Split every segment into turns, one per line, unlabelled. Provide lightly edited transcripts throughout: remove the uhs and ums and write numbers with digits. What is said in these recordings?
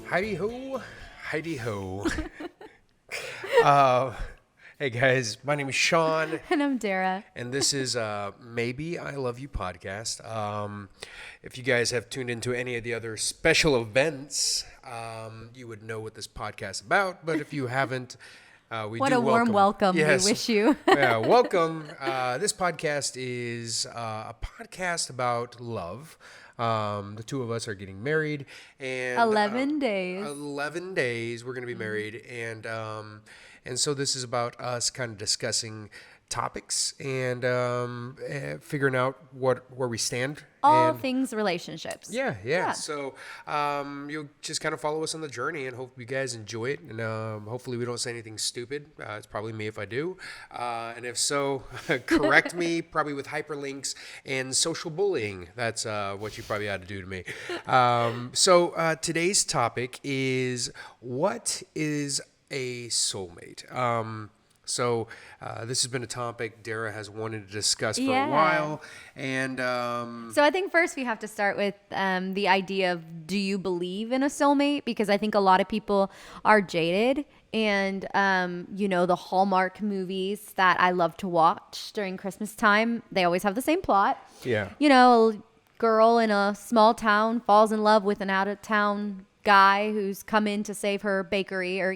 Heidi ho, Heidi ho. uh, hey guys, my name is Sean,
And I'm Dara.
and this is Maybe I Love You podcast. If you guys have tuned into any of the other special events, you would know what this podcast is about. But if you haven't, we
What
do
a warm welcome
Yes.
we wish you.
Yeah, welcome. This podcast is a podcast about love. The two of us are getting married, and
11 days.
11 days we're going to be married, and so this is about us kind of discussing topics and figuring out where we stand.
All
and
things relationships.
yeah. So you'll just kind of follow us on the journey, and hope you guys enjoy it. And hopefully we don't say anything stupid. It's probably me if I do. And if so, correct me, probably with hyperlinks and social bullying. That's what you probably had to do to me. So today's topic is, what is a soulmate? So this has been a topic Dara has wanted to discuss for a while. And
So I think first we have to start with the idea of, do you believe in a soulmate? Because I think a lot of people are jaded. And, the Hallmark movies that I love to watch during Christmas time, they always have the same plot.
Yeah.
A girl in a small town falls in love with an out-of-town guy who's come in to save her bakery, or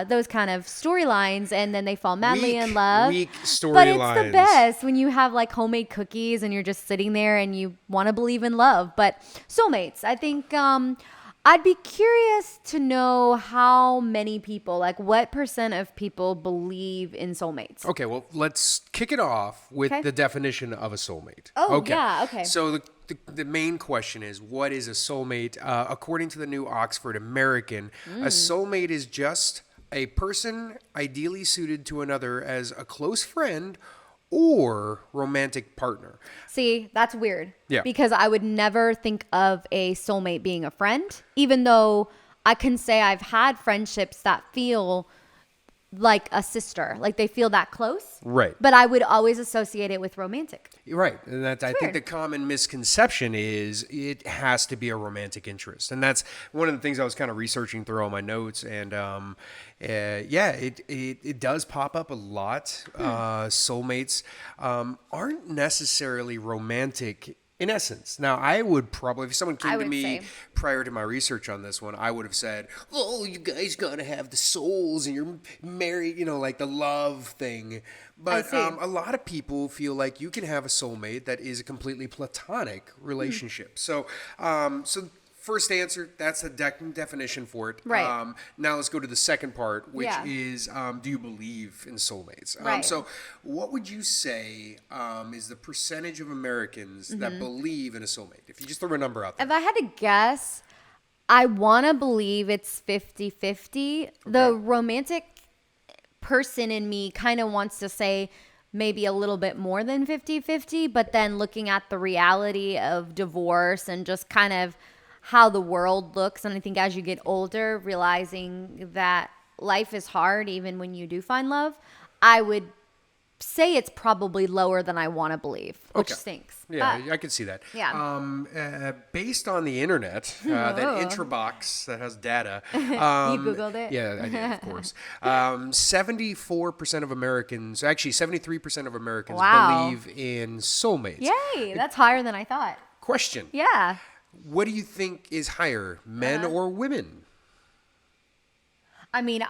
those kind of storylines, and then they fall madly in love.
Weak storylines.
But it's the best when you have like homemade cookies and you're just sitting there and you want to believe in love. But soulmates, I think I'd be curious to know how many people, like what percent of people believe in soulmates.
Okay, well, let's kick it off with
Okay.
the definition of a soulmate.
Oh, yeah, okay.
So the main question is, what is a soulmate? According to the New Oxford American, a soulmate is just a person ideally suited to another as a close friend or romantic partner.
See, that's weird.
Yeah.
Because I would never think of a soulmate being a friend, even though I can say I've had friendships that feel like a sister, like they feel that close.
Right.
But I would always associate it with romantic.
Right. And I think
weird.
the common misconception is it has to be a romantic interest. And that's one of the things I was kind of researching through all my notes. And it does pop up a lot. Soulmates aren't necessarily romantic in essence. Now, I would probably, if someone came
I
to
would
me
say.
prior to my research on this one, I would have said, "Oh, you guys gotta have the souls, and you're married," like the love thing. But
see.
a lot of people feel like you can have a soulmate that is a completely platonic relationship. So first answer, that's the definition for it.
Right.
Now let's go to the second part, which
Yeah.
is, do you believe in soulmates?
Right.
So what would you say is the percentage of Americans that believe in a soulmate? If you just throw a number out there.
If I had to guess, I want to believe it's 50-50. The romantic person in me kind of wants to say maybe a little bit more than 50-50, but then looking at the reality of divorce and just kind of how the world looks, and I think as you get older, realizing that life is hard even when you do find love, I would say it's probably lower than I want to believe, which
Okay.
stinks.
Yeah,
But
I can see that.
Yeah.
Based on the internet, that Intrabox that has data.
you Googled it?
Yeah, I did, of course. 74% of Americans, actually 73% of Americans
Wow.
believe in soulmates.
Yay, that's higher than I thought.
Question.
Yeah.
What do you think is higher, men or women?
I mean,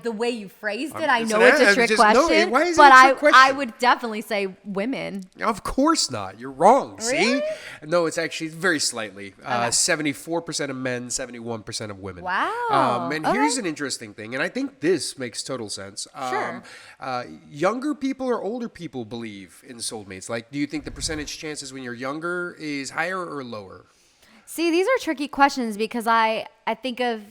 the way you phrased it, I
It's
know
an-
it's a trick
just- no,
question,
why is it
but
a trick question?
I would definitely say women.
Of course not. You're wrong. See?
Really?
No, it's actually very slightly. 74% of men, 71% of women.
Wow.
And
Okay.
here's an interesting thing, and I think this makes total sense.
Sure.
Younger people or older people believe in soulmates? Like, do you think the percentage chances when you're younger is higher or lower?
See, these are tricky questions because I think of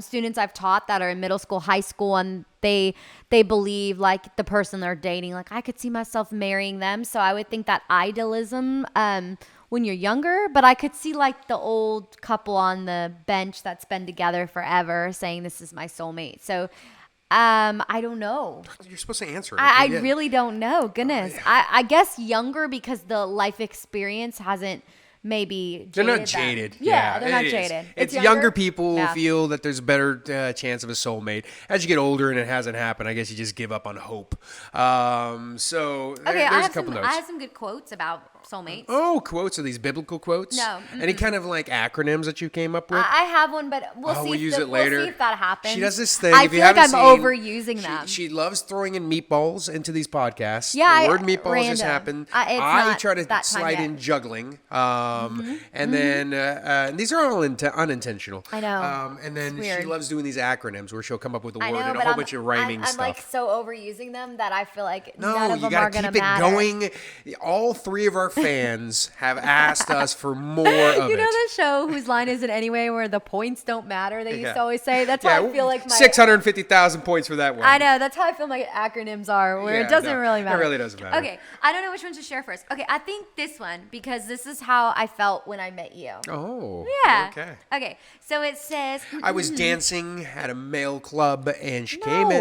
students I've taught that are in middle school, high school, and they believe like the person they're dating, like I could see myself marrying them. So I would think that idealism when you're younger, but I could see like the old couple on the bench that's been together forever saying this is my soulmate. So I don't know.
You're supposed to answer it.
I
Yeah.
really don't know. Goodness. I guess younger because the life experience hasn't maybe
They're not
them.
jaded.
Yeah, they're not
it is.
jaded.
It's younger people
Yeah.
feel that there's a better chance of a soulmate. As you get older and it hasn't happened, I guess you just give up on hope. So
Okay,
there's a couple notes.
I have some good quotes about soulmates.
Oh, quotes. Are these biblical quotes?
No.
Any kind of like acronyms that you came up with?
I have one, but we'll
use it later.
We'll see if that happens.
She does this thing.
I
if you
feel like
haven't
I'm
seen,
overusing them.
She loves throwing in meatballs into these podcasts.
Yeah,
the word meatballs
random.
just happened.
It's
I
not
try to
that time
slide
yet.
in juggling, and then and these are all unintentional.
I know.
And then
It's
she
weird.
loves doing these acronyms where she'll come up with a
I
word
know,
and a
but
whole bunch of rhyming
I'm
stuff.
like so overusing them that I feel like
No,
none of
you
them are
gotta
going to
keep it
matter.
going. All three of our fans have asked us for more of
You know
it.
the show whose line is it anyway where the points don't matter? They used
Yeah.
to always say. That's how I feel like my
650,000 points for that one.
I know. That's how I feel my acronyms are, where
Yeah,
it doesn't
no,
really matter.
It really doesn't matter.
Okay, I don't know which one to share first. Okay, I think this one because this is how I felt when I met you.
Oh.
Yeah.
Okay.
Okay, so it says.
I was dancing at a male club and she came in.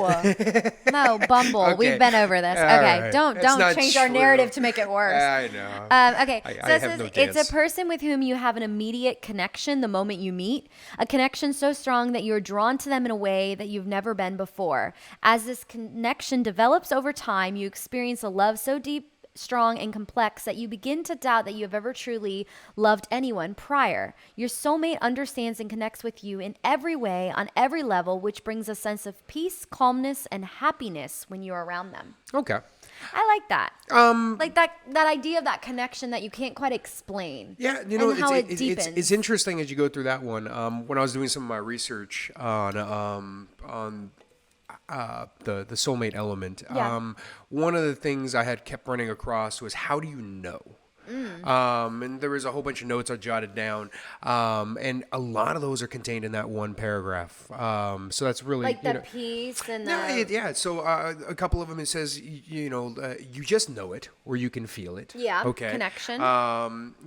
No, Bumble.
Okay.
We've been over this.
All
Okay,
right.
don't
It's not
change our
true.
narrative to make it worse.
I know.
Okay,
I
so it
have
says
no
it's
dance.
a person with whom you have an immediate connection the moment you meet, a connection so strong that you're drawn to them in a way that you've never been before. As this connection develops over time, you experience a love so deep, strong, and complex that you begin to doubt that you have ever truly loved anyone prior. Your soulmate understands and connects with you in every way, on every level, which brings a sense of peace, calmness, and happiness when you're around them.
Okay.
I like that. Like that idea of that connection that you can't quite explain.
Yeah, you know,
and how it deepens.
it's interesting as you go through that one. When I was doing some of my research on the soulmate element,
Yeah.
one of the things I had kept running across was how do you know? And there was a whole bunch of notes I jotted down, and a lot of those are contained in that one paragraph. So that's really
Like the peace and the
yeah. So a couple of them it says you just know it or you can feel it.
Yeah,
Okay.
connection.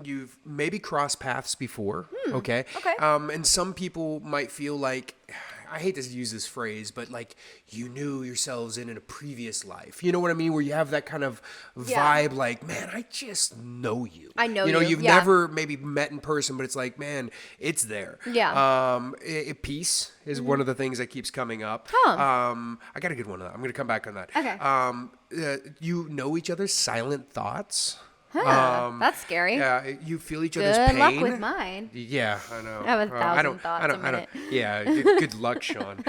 You've maybe crossed paths before. Okay.
Okay.
And some people might feel like. I hate to use this phrase, but like you knew yourselves in a previous life. You know what I mean? Where you have that kind of vibe, like, man, I just know you.
I know
you.
you,
You've
yeah.
never maybe met in person, but it's like, man, it's there.
Yeah.
Peace is one of the things that keeps coming up.
Huh.
I got a good one of that. I'm going to come back on that.
Okay.
You know each other's silent thoughts.
Huh, that's scary.
Yeah, you feel each other's
Good
pain.
luck with mine.
Yeah, I know.
I have 1,000 thoughts a
I don't.
minute.
Yeah, good luck, Sean.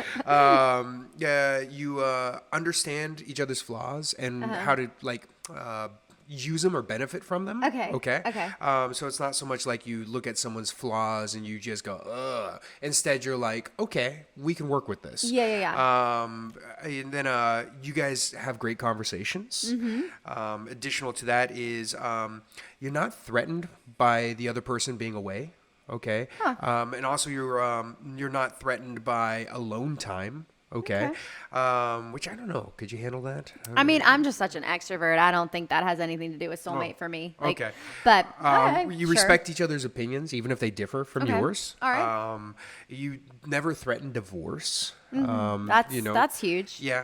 Yeah, you understand each other's flaws and how to like use them or benefit from them.
Okay.
Okay. So it's not so much like you look at someone's flaws and you just go, ugh. Instead, you're like, okay, we can work with this.
Yeah.
And then you guys have great conversations. Additional to that is you're not threatened by the other person being away. Okay. And also you're not threatened by alone time. Okay. Which I don't know. Could you handle that?
I mean, I'm just such an extrovert. I don't think that has anything to do with soulmate for me. Like,
okay.
But
you
sure.
respect each other's opinions, even if they differ from
Okay.
yours.
All right.
You never threaten divorce.
That's huge.
Yeah.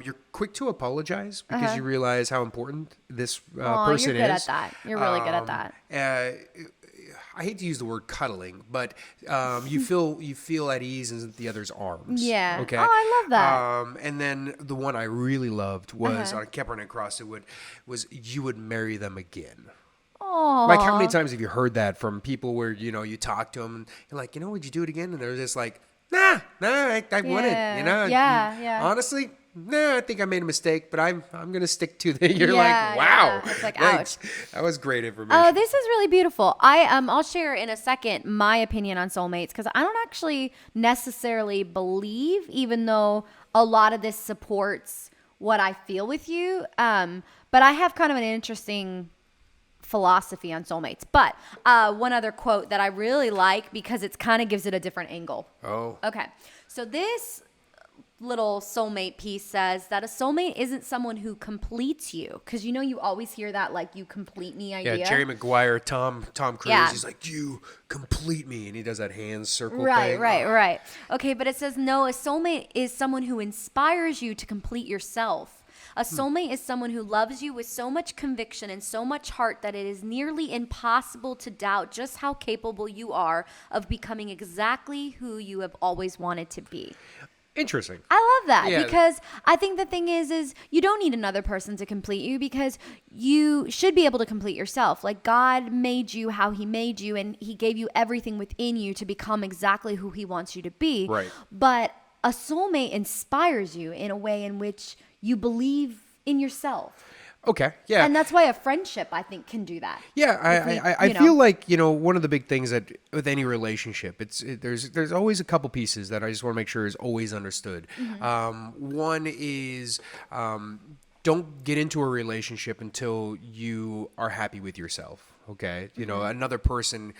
You're quick to apologize because you realize how important this
Aw,
person
you're good
is.
at that. You're really good at that.
I hate to use the word cuddling, but you feel at ease in the other's arms.
Yeah.
Okay.
Oh, I love that.
And then the one I really loved was I kept running across it. Was you would marry them again.
Oh.
Like how many times have you heard that from people where you talk to them and you're like, would you do it again? And they're just like, nah, I wouldn't.
Yeah.
Honestly, I think I made a mistake, but I'm gonna stick to the. You're
Yeah,
like, wow,
yeah. It's like,
thanks. That was great information.
Oh, this is really beautiful. I'll share in a second my opinion on soulmates because I don't actually necessarily believe, even though a lot of this supports what I feel with you. But I have kind of an interesting philosophy on soulmates. But one other quote that I really like because it kind of gives it a different angle.
Oh.
Okay. So this little soulmate piece says that a soulmate isn't someone who completes you. Because you always hear that like you complete me idea.
Yeah, Jerry Maguire, Tom Cruise,
Yeah.
he's like, you complete me. And he does that hands circle
Right,
thing.
right. Okay, but it says no, a soulmate is someone who inspires you to complete yourself. A soulmate is someone who loves you with so much conviction and so much heart that it is nearly impossible to doubt just how capable you are of becoming exactly who you have always wanted to be.
Interesting.
I love that
Yeah.
because I think the thing is you don't need another person to complete you because you should be able to complete yourself. Like God made you how he made you and he gave you everything within you to become exactly who he wants you to be.
Right.
But a soulmate inspires you in a way in which you believe in yourself.
Okay. Yeah.
And that's why a friendship, I think, can do that.
Yeah, I feel like, one of the big things that with any relationship, there's always a couple pieces that I just want to make sure is always understood. One is don't get into a relationship until you are happy with yourself. Okay, another person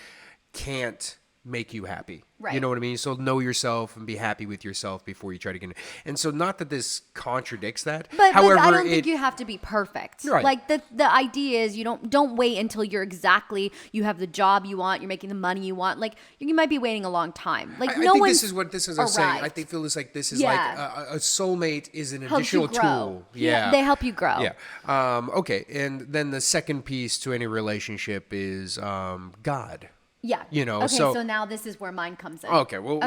can't make you happy.
Right.
You know what I mean? So know yourself and be happy with yourself before you try to get in. And so not that this contradicts that.
But
However,
I don't think you have to be perfect.
Right.
Like the idea is you don't wait until you have the job you want, you're making the money you want. Like you might be waiting a long time. Like
I
no
think
one's
this is what this is saying. I
arrived.
think feel like this is
Yeah.
like a soulmate is an
Helps you
additional
grow.
tool. Yeah.
They help you grow.
Yeah. Okay. And then the second piece to any relationship is God.
Yeah. Okay, so now this is where mine comes in.
Okay. Well,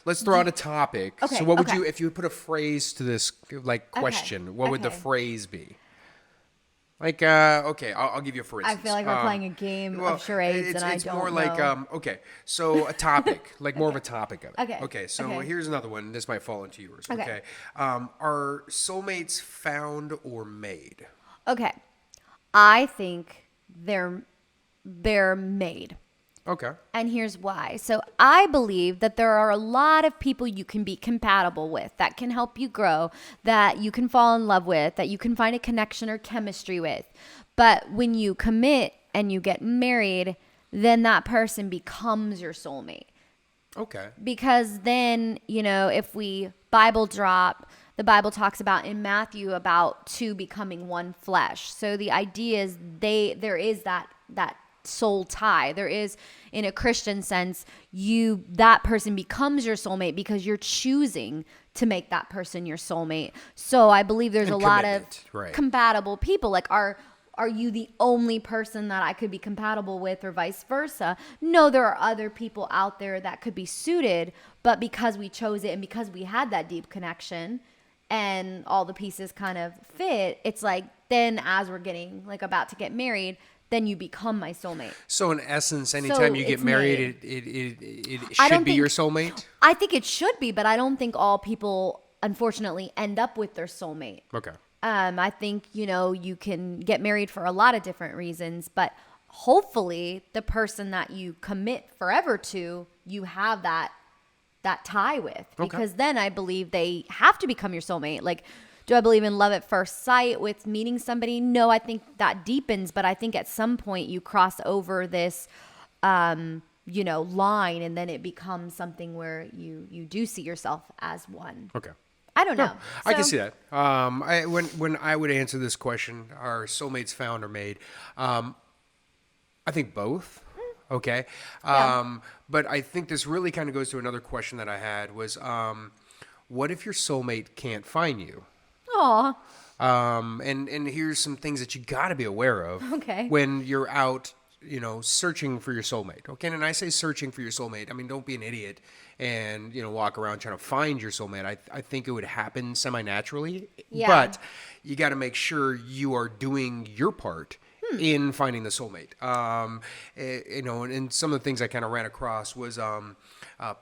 let's throw out a topic.
Okay,
So what would
okay.
you, if you would put a phrase to this question, what would the
okay.
phrase be? Like, okay, I'll give you a for
I
instance.
feel like we're playing a game of charades and I don't
more like,
know.
okay, so a topic, like more of a topic of it.
Okay.
Okay, so
Okay.
here's another one. This might fall into yours.
Okay.
Okay. Are soulmates found or made?
Okay. I think they're made.
Okay.
And here's why. So I believe that there are a lot of people you can be compatible with that can help you grow, that you can fall in love with, that you can find a connection or chemistry with. But when you commit and you get married, then that person becomes your soulmate.
Okay.
Because then, if we Bible drop, the Bible talks about in Matthew about two becoming one flesh. So the idea is there is that soul tie. There is, in a Christian sense, that person becomes your soulmate because you're choosing to make that person your soulmate. So I believe there's
And
a lot of
commitment, right.
compatible people. Like are you the only person that I could be compatible with or vice versa? No, there are other people out there that could be suited, but because we chose it and because we had that deep connection and all the pieces kind of fit, it's like then as we're getting about to get married, then you become my soulmate.
So in essence, anytime you get
it's
married,
made.
it
I don't
should be
think-
your soulmate?
I think it should be, but I don't think all people, unfortunately, end up with their soulmate.
Okay.
I think, you can get married for a lot of different reasons, but hopefully the person that you commit forever to, you have that tie with. Because then I believe they have to become your soulmate. Like, do I believe in love at first sight with meeting somebody? No, I think that deepens, but I think at some point you cross over this, line, and then it becomes something where you do see yourself as one.
Okay.
I don't know.
I can
So-
see that. When I would answer this question, are soulmates found or made? I think both. Okay.
Yeah.
But I think this really kind of goes to another question that I had was, what if your soulmate can't find you?
Aw.
And here's some things that you got to be aware of.
Okay.
When you're out, searching for your soulmate. Okay. And I say searching for your soulmate. I mean, don't be an idiot and, walk around trying to find your soulmate. I think it would happen semi-naturally.
Yeah.
But you got to make sure you are doing your part in finding the soulmate. And some of the things I kind of ran across was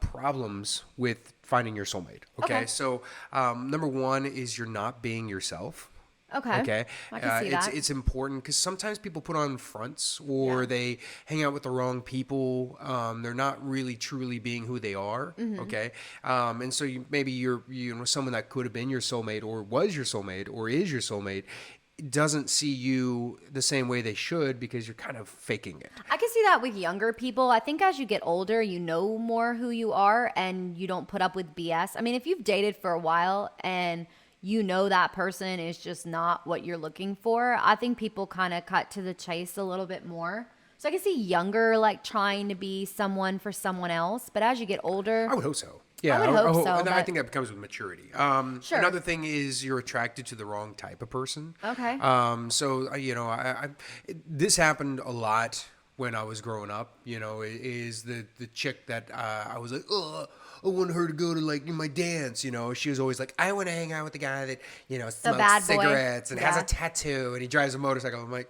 problems with finding your soulmate. Okay. So number one is you're not being yourself. Okay.
I can see that.
It's important because sometimes people put on fronts or they hang out with the wrong people. They're not really truly being who they are.
Mm-hmm.
Okay. And so maybe you're someone that could have been your soulmate or was your soulmate or is your soulmate doesn't see you the same way they should because you're kind of faking it.
I can see that with younger people. I think as you get older, you know more who you are and you don't put up with BS. I mean, if you've dated for a while and that person is just not what you're looking for, I think people kind of cut to the chase a little bit more. So I can see younger, trying to be someone for someone else. But as you get older,
I would hope so. Yeah,
I would hope so.
I
But
think that becomes with maturity.
sure.
Another thing is you're attracted to the wrong type of person.
Okay.
So this happened a lot when I was growing up. Is the chick that I was like, oh, I want her to go to like my dance. She was always like, I want to hang out with the guy that
The bad
smokes
boy.
cigarettes and has
Yeah.
a tattoo and he drives a motorcycle. I'm like,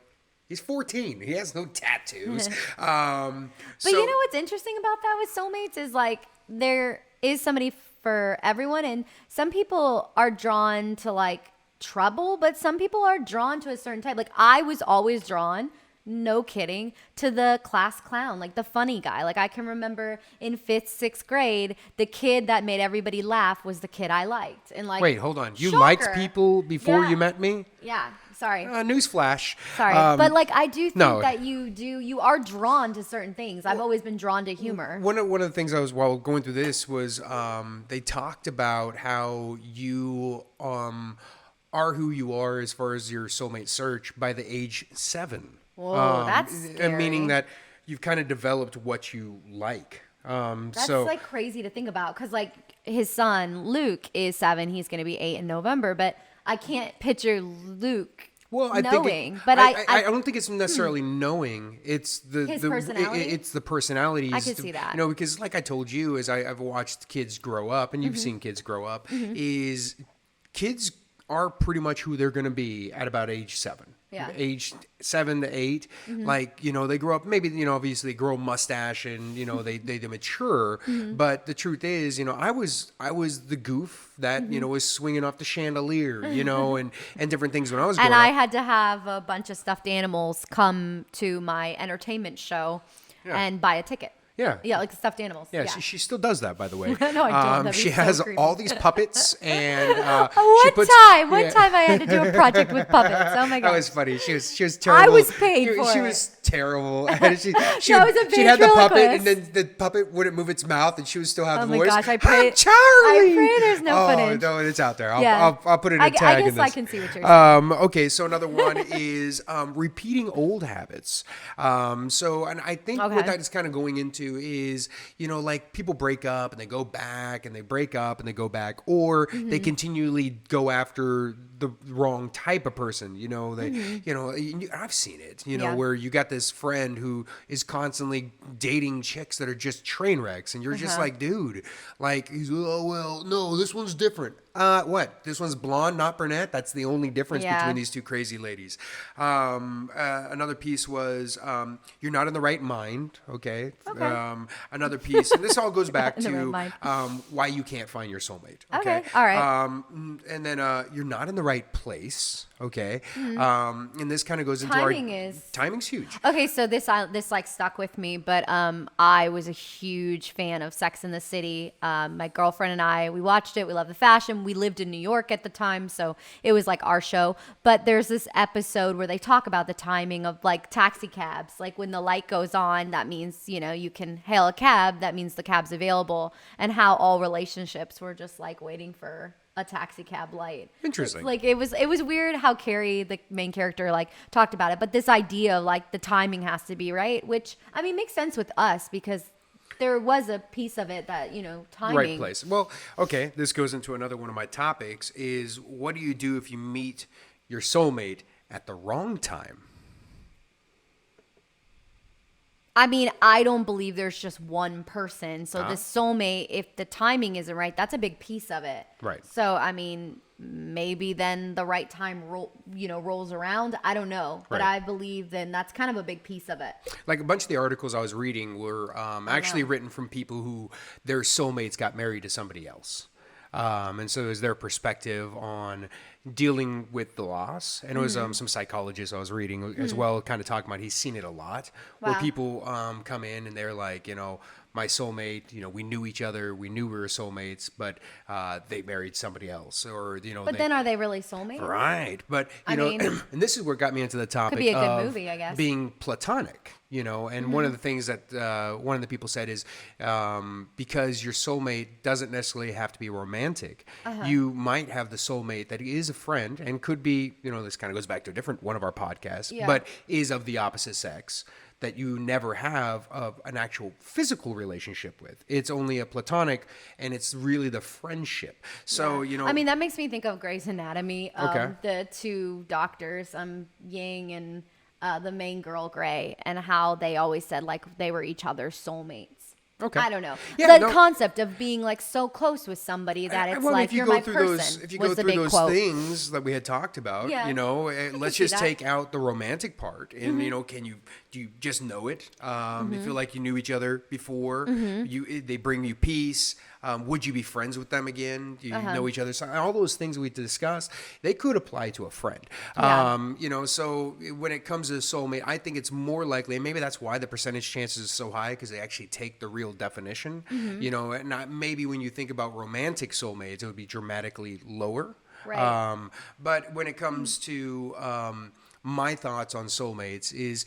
he's 14. He has no tattoos.
But you know what's interesting about that with soulmates is like there is somebody for everyone, and some people are drawn to like trouble, but some people are drawn to a certain type. Like I was always drawn, no kidding, to the class clown, like the funny guy. Like I can remember in 5th, 6th grade, the kid that made everybody laugh was the kid I liked. And like,
Wait, hold on. You
shocker.
liked people before
Yeah.
you met me?
Yeah. Sorry.
Newsflash.
Sorry, but like I do think
no.
that you are drawn to certain things. I've always been drawn to humor.
One of the things I was while going through this was they talked about how you are who you are as far as your soulmate search by the age 7.
Whoa, that's scary.
Meaning that you've kind of developed what you like.
That's
so
like crazy to think about because like his son Luke is 7. He's going to be 8 in November, but I can't picture Luke.
Well, I
knowing,
think
but
I don't think it's necessarily knowing. It's
His personality?
It's the personalities.
I could see that.
Because like I told you, as I've watched kids grow up, and you've seen kids grow up, is kids are pretty much who they're going to be at about age 7.
Yeah.
Age 7 to 8, like they grow up. Maybe obviously grow a mustache and they mature. But the truth is, I was the goof that was swinging off the chandelier, and different things when I was growing
and I
up.
had to have a bunch of stuffed animals come to my entertainment show and buy a ticket.
Yeah.
Like stuffed animals.
Yeah, she still does that, by the way.
No, I don't. That'd be
She
so
has
creepy.
all these puppets, and
One time I had to do a project with puppets. Oh my
That
god.
was funny. She was terrible.
I was paid
She
for it.
was terrible. And she
That was a
she'd have the puppet, and
ventriloquist.
then the puppet wouldn't move its mouth, and she would still have
Oh
the
my
voice.
gosh, I pray-
I'm Charlie.
I pray there's no footage.
Oh no, it's out there.
Yeah.
I'll put it in
I
a tag
guess
in this.
I can see what you're saying.
Okay, so another one is repeating old habits. And I think what
Okay.
that is kind of going into is, like people break up and they go back and they break up and they go back, or they continually go after the wrong type of person. I've seen it,
Yeah.
where you got this friend who is constantly dating chicks that are just train wrecks. And you're just like, dude, like, oh, well, no, this one's different. What? This one's blonde, not brunette? That's the only difference
Yeah.
between these two crazy ladies. Another piece was you're not in the right mind. Okay. Another piece, and this all goes back
In the
to
right
why you can't find your soulmate.
Okay, all right.
And then you're not in the right place. Okay.
Mm-hmm.
And this kind of goes into timing's huge.
Okay, so this like stuck with me, but I was a huge fan of Sex and the City. My girlfriend and I, we watched it. We loved the fashion. We lived in New York at the time, so it was like our show. But there's this episode where they talk about the timing of like taxi cabs. Like when the light goes on, that means you can hail a cab. That means the cab's available, and how all relationships were just like waiting for a taxi cab light.
Interesting.
Like it was weird how Carrie, the main character, like talked about it. But this idea of like the timing has to be right, which I mean makes sense with us because there was a piece of it that timing.
Right place. Well, okay. This goes into another one of my topics: is what do you do if you meet your soulmate at the wrong time?
I mean, I don't believe there's just one person. So the soulmate, if the timing isn't right, that's a big piece of it.
Right.
So I mean, maybe then the right time rolls around. I don't know, but
Right.
I believe then that's kind of a big piece of it.
Like a bunch of the articles I was reading were actually written from people who their soulmates got married to somebody else. And so it was their perspective on dealing with the loss. And it was some psychologist I was reading as well, kind of talking about, he's seen it a lot, where
Wow.
people come in and they're like, my soulmate, we knew each other, we knew we were soulmates, but they married somebody else, or
But then are they really soulmates?
right. But
I mean,
and this is what got me into the topic
be a good
of
movie, I guess.
being platonic. And one of the things that one of the people said is because your soulmate doesn't necessarily have to be romantic. You might have the soulmate that is is a friend and could be, this kind of goes back to a different one of our podcasts,
Yeah.
but is of the opposite sex that you never have an actual physical relationship with. It's only a platonic, and it's really the friendship. So,
I mean, that makes me think of Grey's Anatomy.
Okay.
The two doctors, Yang and the main girl, Grey, and how they always said like they were each other's soulmates.
Okay.
I don't know.
Yeah,
The concept of being like so close with somebody that it's
well,
like
if you
you're
go
my
through
person.
if you
was
go
the
through
big
those
quote.
things that we had talked about,
Yeah.
let's
see
just
that.
take out the romantic part, and do you just know it? You feel like you knew each other before. They bring you peace. Would you be friends with them again? Do you know each other? So all those things we discussed, they could apply to a friend.
Yeah.
So when it comes to soulmate, I think it's more likely, and maybe that's why the percentage chances is so high, because they actually take the real definition. And maybe when you think about romantic soulmates, it would be dramatically lower.
Right.
But when it comes to my thoughts on soulmates is,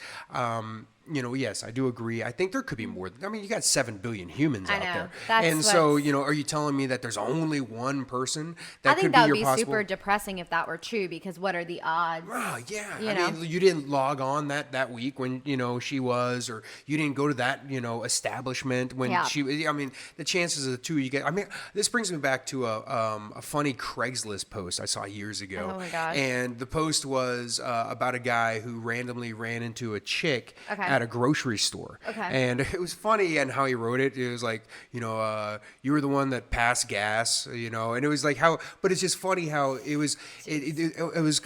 yes, I do agree. I think there could be more. I mean, you got 7 billion humans
I
out
know.
there.
That's
And so,
what's-
are you telling me that there's only one person that
I think
could
that
be
would
your
be
possible?
super depressing if that were true, because what are the odds?
Oh, yeah.
You
I
know?
mean, you didn't log on that week when, she was, or you didn't go to that, establishment when
Yeah.
she, I mean, the chances of the two you get, I mean, this brings me back to a funny Craigslist post I saw years ago.
Oh my gosh.
And the post was about a guy who randomly ran into a chick
Okay.
at a grocery store.
Okay.
And it was funny and how he wrote it. It was like, you were the one that passed gas, and it was like but it's just funny how it was, it was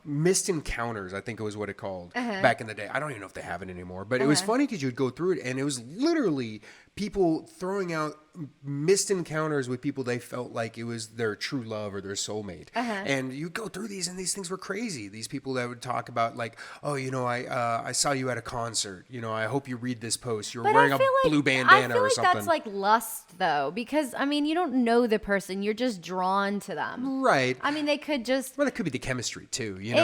missed encounters, I think it was what it called back in the day. I don't even know if they have it anymore, but it was funny because you'd go through it and it was literally people throwing out missed encounters with people they felt like it was their true love or their soulmate. And you go through these and these things were crazy. These people that would talk about like, oh, I saw you at a concert. I hope you read this post. You're
But
wearing
I
a
feel like,
blue bandana
I feel
or
like
something.
that's like lust, though, because I mean, you don't know the person; you're just drawn to them.
Right.
I mean, they could just.
Well, it could be the chemistry too,
Yeah,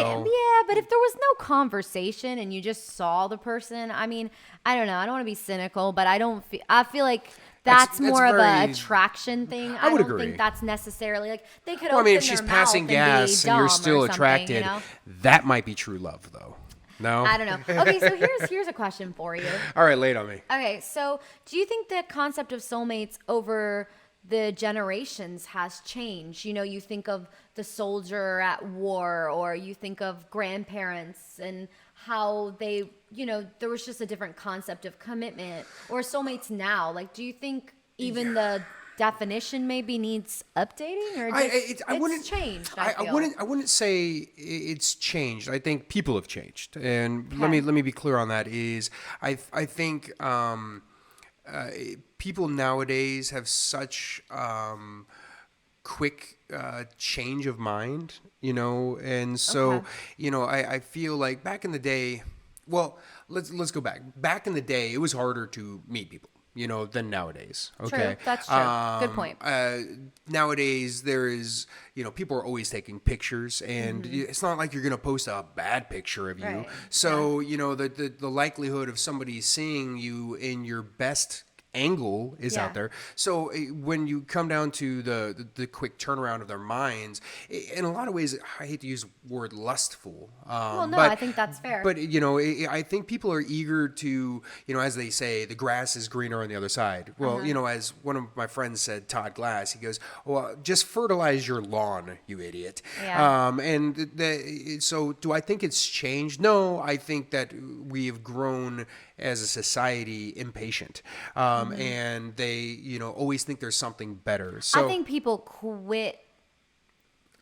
but if there was no conversation and you just saw the person, I mean, I don't know. I don't want to be cynical, but I feel like that's more of a
very-
attraction thing. I
would
don't
agree.
think that's necessarily like they could.
Well, I mean, if
open
she's
their
passing
mouth and
gas
be
and you're
dumb
still
or something,
attracted,
you know?
that might be true love, though. No?
I don't know. Okay, so here's a question for you.
All right, lay it on me.
Okay, so do you think the concept of soulmates over the generations has changed? You think of the soldier at war, or you think of grandparents and how they, there was just a different concept of commitment, or soulmates now. Like, do you think even the definition maybe needs updating, or just,
I wouldn't
changed?
I wouldn't say it's changed. I think people have changed, and let
Okay.
me be clear on that. Is I think people nowadays have such quick change of mind, and so
Okay.
I feel like back in the day. Well, let's go back. Back in the day, it was harder to meet people, than nowadays. Okay,
True, that's true. Good point.
Nowadays, there is, people are always taking pictures, and it's not like you're going to post a bad picture of you.
Right.
So, the likelihood of somebody seeing you in your best angle is
Yeah.
out there. So when you come down to the quick turnaround of their minds, in a lot of ways, I hate to use the word lustful.
Well, no,
but,
I think that's fair.
But I think people are eager to, as they say, the grass is greener on the other side. Well, as one of my friends said, Todd Glass, he goes, "Well, just fertilize your lawn, you idiot."
Yeah.
So do I think it's changed? No, I think that we have grown as a society impatient, and they always think there's something better. So
I think people quit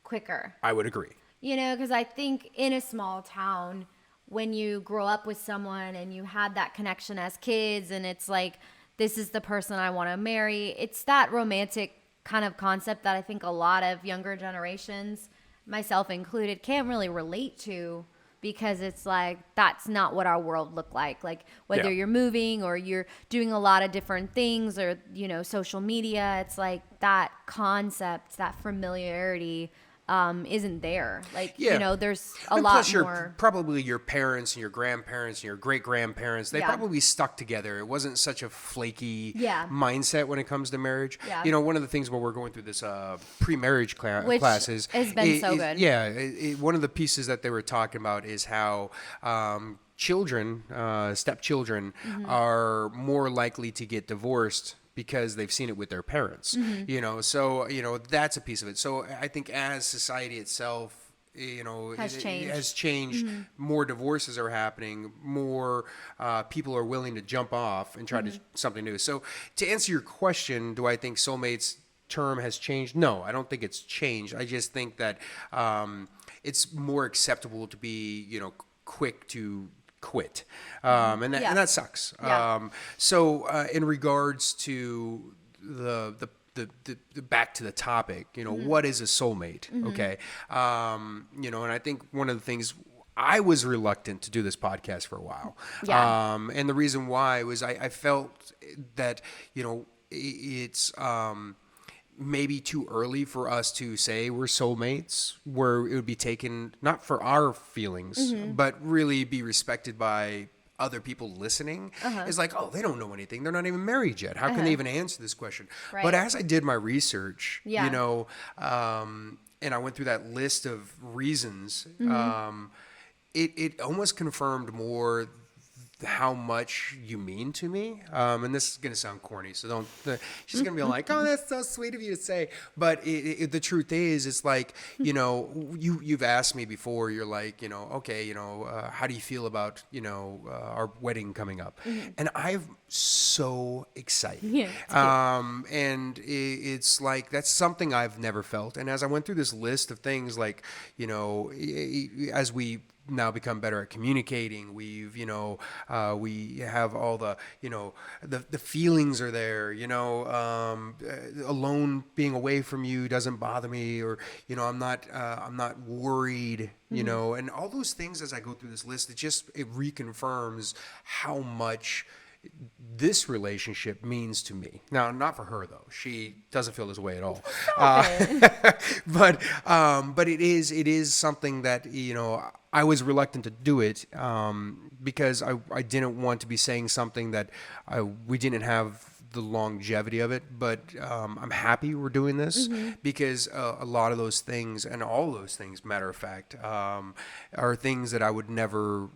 quicker.
I would agree.
Because I think in a small town, when you grow up with someone and you had that connection as kids, and it's like, this is the person I want to marry, it's that romantic kind of concept that I think a lot of younger generations, myself included, can't really relate to, because it's like, that's not what our world looked like. Like, whether
Yeah.
you're moving or you're doing a lot of different things, or, social media, it's like that concept, that familiarity isn't there. Like,
Yeah.
there's a
And
lot
plus,
more.
probably your parents and your grandparents and your great grandparents, they
Yeah.
probably stuck together. It wasn't such a flaky
Yeah.
mindset when it comes to marriage.
Yeah.
One of the things when we're going through this pre-marriage
Which
classes,
has been so good.
Yeah, one of the pieces that they were talking about is how children, stepchildren,
Mm-hmm.
are more likely to get divorced because they've seen it with their parents. So that's a piece of it. So I think as society itself,
Has changed.
has changed. More divorces are happening. More people are willing to jump off and try to something new. So to answer your question, do I think soulmates term has changed? No, I don't think it's changed. I just think that it's more acceptable to be quick to quit, and that sucks.
Yeah.
So in regards to the back to the topic, what is a soulmate? Okay. And I think one of the things I was reluctant to do this podcast for a while.
Yeah.
And the reason why was I felt that, it's, maybe too early for us to say we're soulmates, where it would be taken not for our feelings, but really be respected by other people listening. It's like, oh, they don't know anything. They're not even married yet. How can they even answer this question?
Right.
But as I did my research,
Yeah.
and I went through that list of reasons, it almost confirmed more how much you mean to me. And this is going to sound corny, so she's going to be like, oh, that's so sweet of you to say. But the truth is, it's like, you've asked me before, you're like, okay, how do you feel about, our wedding coming up? And I'm so excited.
Yeah, it's cute.
And it's like, that's something I've never felt. And as I went through this list of things, like, as we now become better at communicating, we've we have all the the feelings are there, alone, being away from you doesn't bother me, or I'm not worried, and all those things. As I go through this list, it reconfirms how much this relationship means to me. Now, not for her though; she doesn't feel this way at all. But it is something that I was reluctant to do it because I didn't want to be saying something that we didn't have the longevity of it. But I'm happy we're doing this because a lot of those things, and all those things, matter of fact, are things that I would never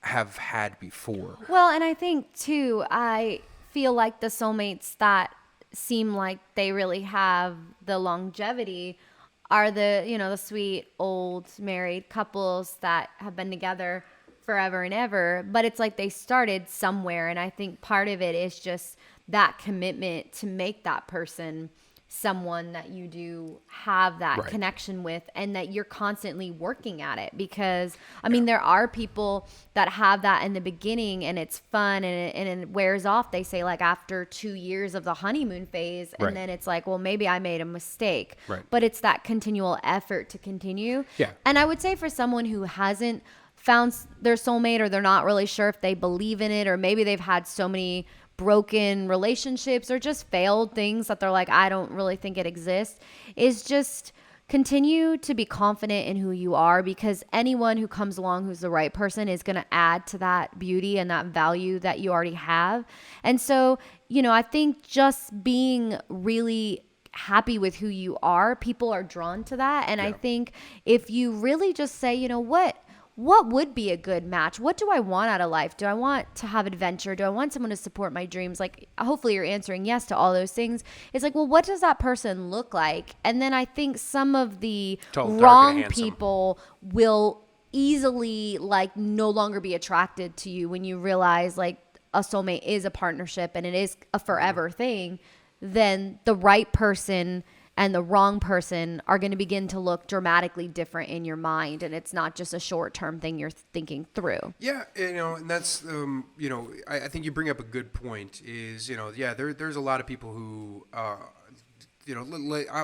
have had before.
Well, and I think too, I feel like the soulmates that seem like they really have the longevity are the sweet old married couples that have been together forever and ever. But it's like they started somewhere, and I think part of it is just that commitment to make that person someone that you do have that
Right.
connection with, and that you're constantly working at it. Because I mean, there are people that have that in the beginning and it's fun, and it wears off, they say, like after 2 years of the honeymoon phase, and
Right.
then it's like, well, maybe I made a mistake.
Right.
But it's that continual effort to continue.
Yeah.
And I would say for someone who hasn't found their soulmate, or they're not really sure if they believe in it, or maybe they've had so many broken relationships or just failed things that they're like, I don't really think it exists, is just continue to be confident in who you are, because anyone who comes along who's the right person is going to add to that beauty and that value that you already have. And so, I think just being really happy with who you are, people are drawn to that. And I think if you really just say, what would be a good match? What do I want out of life? Do I want to have adventure? Do I want someone to support my dreams? Like, hopefully you're answering yes to all those things. It's like, well, what does that person look like? And then I think some of the
Tall, dark, and
wrong
handsome.
people will easily like no longer be attracted to you when you realize like a soulmate is a partnership and it is a forever thing. Then the right person and the wrong person are going to begin to look dramatically different in your mind. And it's not just a short-term thing you're thinking through.
Yeah, and that's, I think you bring up a good point is, there's a lot of people who,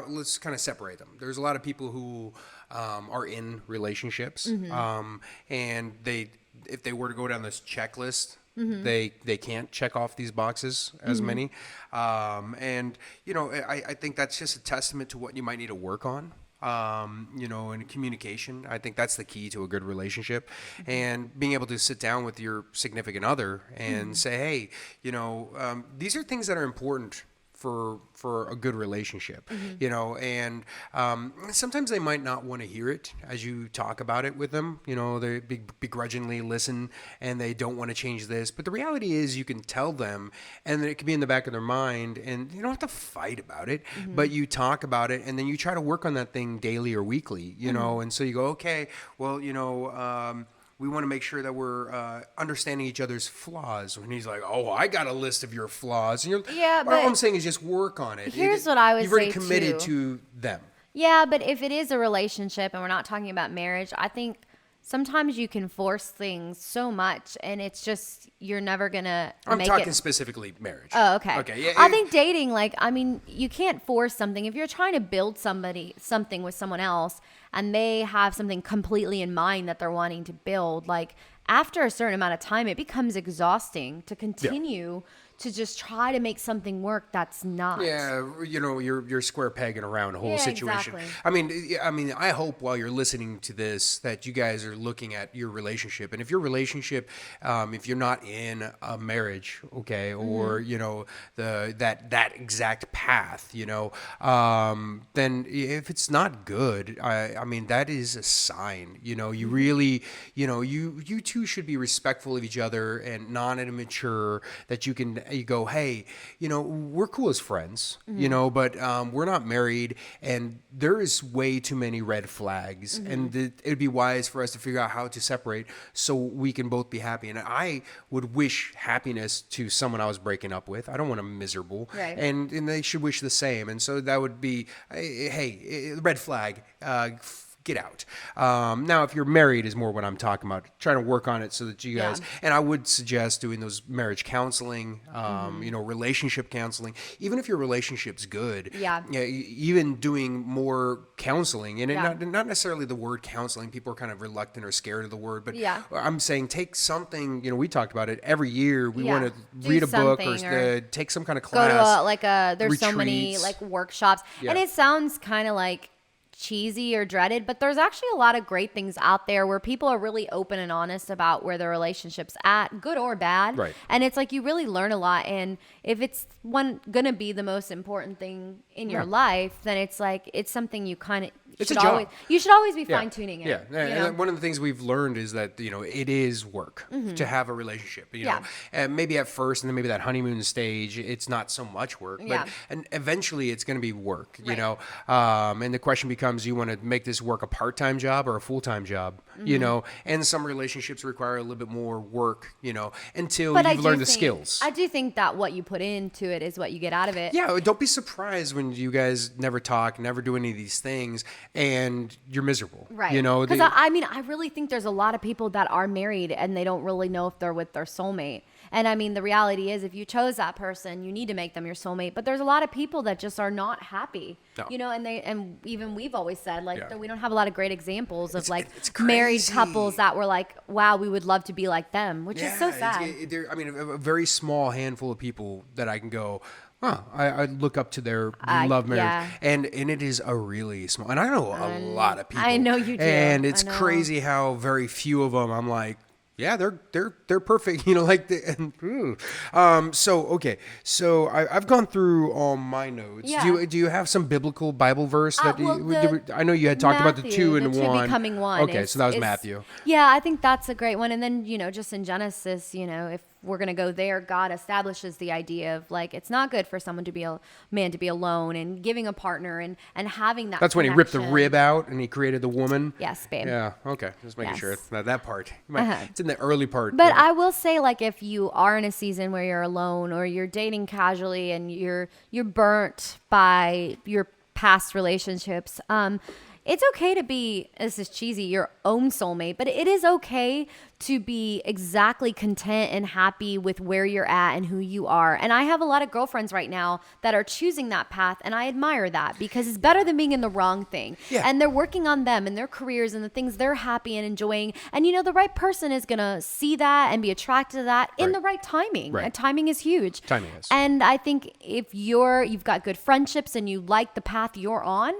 let's kind of separate them. There's a lot of people who are in relationships, and if they were to go down this checklist they can't check off these boxes as many. And I think that's just a testament to what you might need to work on. And communication. I think that's the key to a good relationship, and being able to sit down with your significant other and say, hey, these are things that are important for a good relationship, and sometimes they might not want to hear it as you talk about it with them. They begrudgingly listen and they don't want to change this. But the reality is you can tell them, and it can be in the back of their mind, and you don't have to fight about it, but you talk about it, and then you try to work on that thing daily or weekly, and so you go, okay, well, we want to make sure that we're understanding each other's flaws. And he's like, oh, I got a list of your flaws. And
but
all I'm saying is just work on it.
Here's what I would say,
you've already committed to them.
Yeah, but if it is a relationship and we're not talking about marriage, I think sometimes you can force things so much, and it's just you're never gonna.
I'm talking specifically marriage.
Oh, okay.
Okay. Yeah.
I think dating, you can't force something. If you're trying to build something with someone else, and they have something completely in mind that they're wanting to build, after a certain amount of time, it becomes exhausting to continue to just try to make something work that's not.
Yeah, you're square peg in a round hole situation.
Exactly.
I mean, I hope while you're listening to this that you guys are looking at your relationship, and if your relationship, if you're not in a marriage, okay, or that exact path, then if it's not good, I mean that is a sign. You really, you two should be respectful of each other and non-immature. That you go, hey, we're cool as friends, but we're not married, and there is way too many red flags, and it'd be wise for us to figure out how to separate so we can both be happy. And I would wish happiness to someone I was breaking up with. I don't want them miserable,
right.
and they should wish the same. And so that would be, hey, red flag. Get out. Now, if you're married is more what I'm talking about. Trying to work on it so that you guys, and I would suggest doing those marriage counseling, relationship counseling. Even if your relationship's good, even doing more counseling, and not necessarily the word counseling. People are kind of reluctant or scared of the word, but I'm saying take something. We talked about it every year. We want to read a book or take some kind of class.
Go to there's retreats. So many workshops, and it sounds kind of cheesy or dreaded, but there's actually a lot of great things out there where people are really open and honest about where their relationship's at, good or bad.
Right.
And it's you really learn a lot. And if it's gonna be the most important thing in your life, then it's it's something you kind of you should always be fine tuning it.
Yeah. And one of the things we've learned is that it is work to have a relationship. And maybe at first, and then maybe that honeymoon stage, it's not so much work, but and eventually it's going to be work.
Right.
And the question becomes, you want to make this work a part-time job or a full-time job? And some relationships require a little bit more work. Until you've learned the skills.
I do think that what you put into it is what you get out of it.
Yeah. Don't be surprised when you guys never talk, never do any of these things, and you're miserable.
Right. Because I really think there's a lot of people that are married and they don't really know if they're with their soulmate. And the reality is, if you chose that person, you need to make them your soulmate. But there's a lot of people that just are not happy, and even we've always said that we don't have a lot of great examples of
it's
married couples that were wow, we would love to be like them, which is so sad.
A very small handful of people that I can go, I look up to their love marriage, and it is a really small, and I know a lot of people.
I know you do,
and it's crazy how very few of them I'm like, yeah, they're perfect, So I've gone through all my notes.
Yeah.
Do you have some biblical Bible verse that I know you had talked about the two and one.
Becoming one.
Okay, so that was Matthew.
Yeah, I think that's a great one. And then just in Genesis, if we're gonna go there, God establishes the idea of it's not good for someone to be a man to be alone, and giving a partner and having that.
That's when he ripped the rib out and he created the woman.
Yes, babe.
Yeah. Okay. Just making sure. That part. It's in the early part.
But I will say, if you are in a season where you're alone or you're dating casually and you're burnt by your past relationships, it's okay to be, this is cheesy, your own soulmate, but it is okay to be exactly content and happy with where you're at and who you are. And I have a lot of girlfriends right now that are choosing that path, and I admire that because it's better than being in the wrong thing.
Yeah.
And they're working on them and their careers and the things they're happy and enjoying. And you know, the right person is going to see that and be attracted to that in the right timing.
Right.
And timing is huge.
Timing is.
And I think if you've got good friendships and you like the path you're on,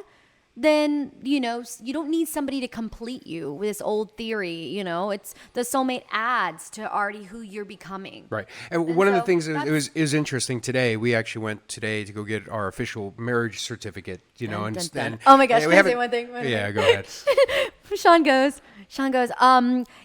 then, you know, you don't need somebody to complete you with this old theory. You know, it's the soulmate adds to already who you're becoming.
Right. And one of the
so
things that
that's-
is interesting today, we actually went today to go get our official marriage certificate, you know,
Dun,
and
dun, dun.
and-
Oh my gosh,
yeah,
can I say one thing?
Yeah, go ahead.
Sean goes,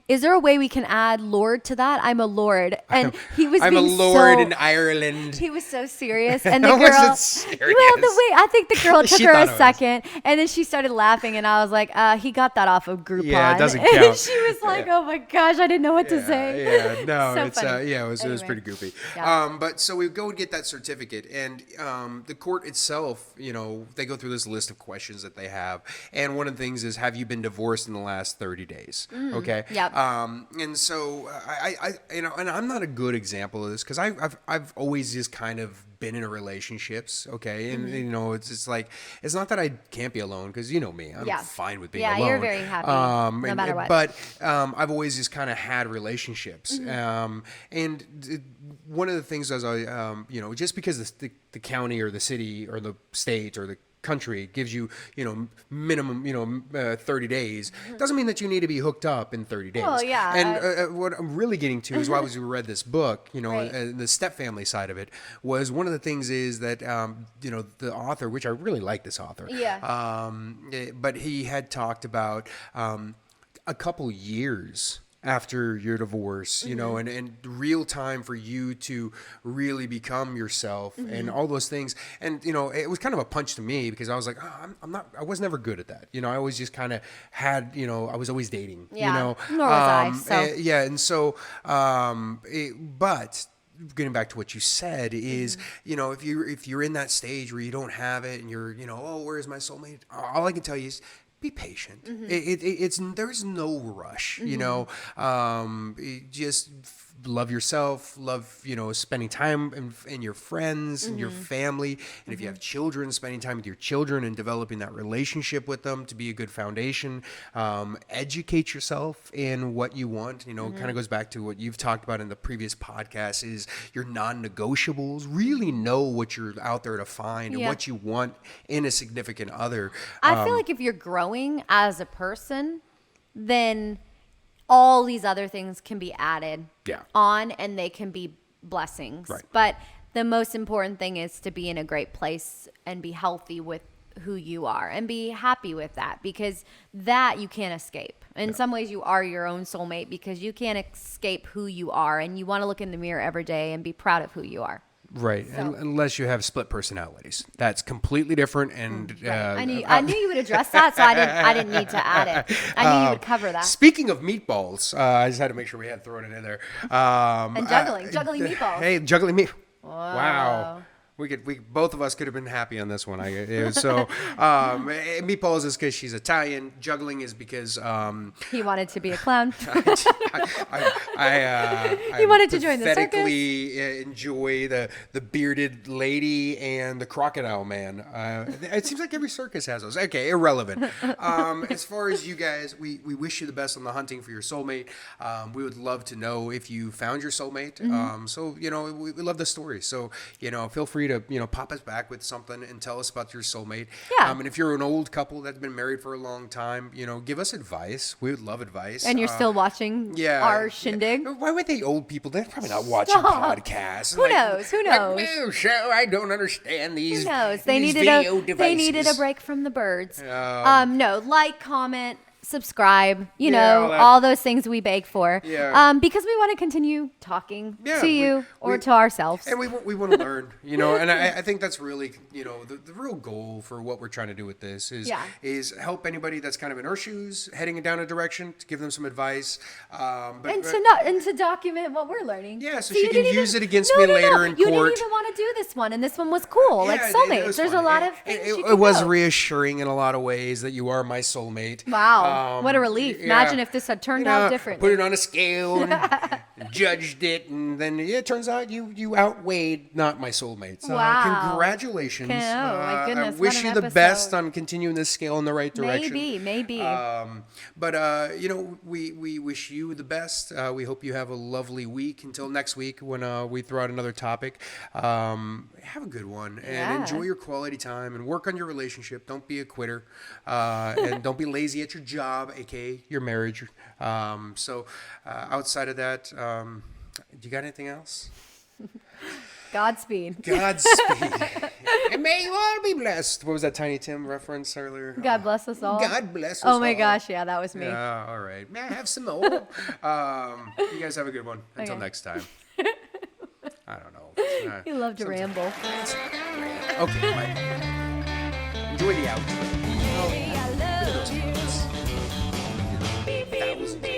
is there a way we can add Lord to that? I'm a Lord. And he was
I'm a
being
lord
so,
in Ireland.
he was so serious. And the
How
girl,
was it
well,
serious?
I think the girl took
She
her
thought
a
it was.
second and then she started laughing and I was like, he got that off of Groupon.
Yeah, it doesn't
And
count.
she was like, oh my gosh, I didn't know what to say.
Yeah, no,
So
it's
funny.
yeah, it was
Anyway.
pretty goofy.
Yeah.
But so we go and get that certificate, and the court itself, you know, they go through this list of questions that they have, and one of the things is, have you been divorced in the last 30 days? Okay.
Yep.
And so I you know, and I'm not a good example of this because I've always just kind of been in relationships, okay, and
Mm-hmm.
you know, it's just like, it's not that I can't be alone because you know me, I'm
Yeah.
fine with being
Yeah,
alone.
you're very happy, no matter what.
But I've always just kind of had relationships, one of the things is you know, just because the county or the city or the state or the country gives you, you know, minimum, you know, 30 days, doesn't mean that you need to be hooked up in 30 days.
Well, yeah,
And what I'm really getting to is why we read this book, you know,
Right.
the stepfamily side of it was one of the things is that, you know, the author, which I really like this author.
Yeah.
But he had talked about a couple years after your divorce, you know, and real time for you to really become yourself and all those things. And, you know, it was kind of a punch to me because I was like, oh, I was never good at that. You know, I always just kind of had, you know, I was always dating,
Yeah,
you know.
nor was I, so.
Yeah. And so, but getting back to what you said is, you know, if you're in that stage where you don't have it and you're, you know, oh, where's my soulmate? All I can tell you is, be patient. It's there's no rush, you know. Just love yourself, love, you know, spending time and your friends and your family, and if you have children, spending time with your children and developing that relationship with them to be a good foundation. Educate yourself in what you want, you know. Kind of goes back to what you've talked about in the previous podcast is your non-negotiables. Really know what you're out there to find and
Yeah.
what you want in a significant other.
I feel like if you're growing as a person, then all these other things can be added
Yeah.
on and they can be blessings.
Right.
But the most important thing is to be in a great place and be healthy with who you are and be happy with that because that you can't escape. In some ways you are your own soulmate because you can't escape who you are and you want to look in the mirror every day and be proud of who you are.
Right,
So-
unless you have split personalities, that's completely different. And
I knew you would address that, so I didn't need to add it. I knew you would cover that.
Speaking of meatballs, I just had to make sure we had thrown it in there.
And juggling meatballs.
Hey, juggling meat. Wow. We both of us could have been happy on this one. Meatballs is because she's Italian. Juggling is because
He wanted to be a clown.
I
wanted to join the circus.
pathetically enjoy the bearded lady and the crocodile man. It seems like every circus has those. Okay, irrelevant. As far as you guys, we wish you the best on the hunting for your soulmate. We would love to know if you found your soulmate. So, you know, we love the story. So, you know, feel free to, you know, pop us back with something and tell us about your soulmate.
Yeah.
And if you're an old couple that's been married for a long time, you know, give us advice. We would love advice.
And you're still watching our shindig?
Why would they old people? They're probably not watching
Stop.
podcasts.
Who knows? Who knows?
No, so I don't understand these.
Who knows? They
these
needed
video
a
devices.
break from the birds. No, like, comment, subscribe, you
Yeah, all
know,
that.
all those things we beg for.
Yeah.
Because we want to continue talking
Yeah,
to you or to ourselves.
And we want to learn, you know, and I think that's really, you know, the real goal for what we're trying to do with this is help anybody that's kind of in our shoes, heading down a direction, to give them some advice.
And to document what we're learning.
Yeah, so
See,
she
you
can
didn't
use
even-
it against
no,
me
no,
later
no.
in
You
court.
didn't even want to do this one, and this one was cool. Like
Yeah,
soulmates.
was
There's a
fun.
lot of things you
It
can
was
go.
reassuring in a lot of ways that you are my soulmate.
Wow, what a relief.
Yeah.
Imagine if this had turned out differently.
Put it on a scale and judged it, and then it turns out you outweighed not my soulmates.
Wow.
Congratulations.
Oh, my goodness,
I
what
wish
an
you the best
episode.
on continuing this scale in the right direction.
Maybe.
But you know, we wish you the best. We hope you have a lovely week until next week when we throw out another topic. Have a good one and
Yeah.
enjoy your quality time and work on your relationship. Don't be a quitter, and don't be lazy at your job, aka your marriage. Outside of that, do you got anything else?
Godspeed.
Godspeed. And may you all be blessed. What was that Tiny Tim reference earlier?
God bless us all.
God bless us
Oh my
all.
gosh, yeah, that was me.
Yeah, all right. May I have some more? You guys have a good one. Until
Okay.
next time. I don't know.
You love to ramble.
Okay, bye. Enjoy the outro.
Oh, yeah.
Look at those comments. Thousands.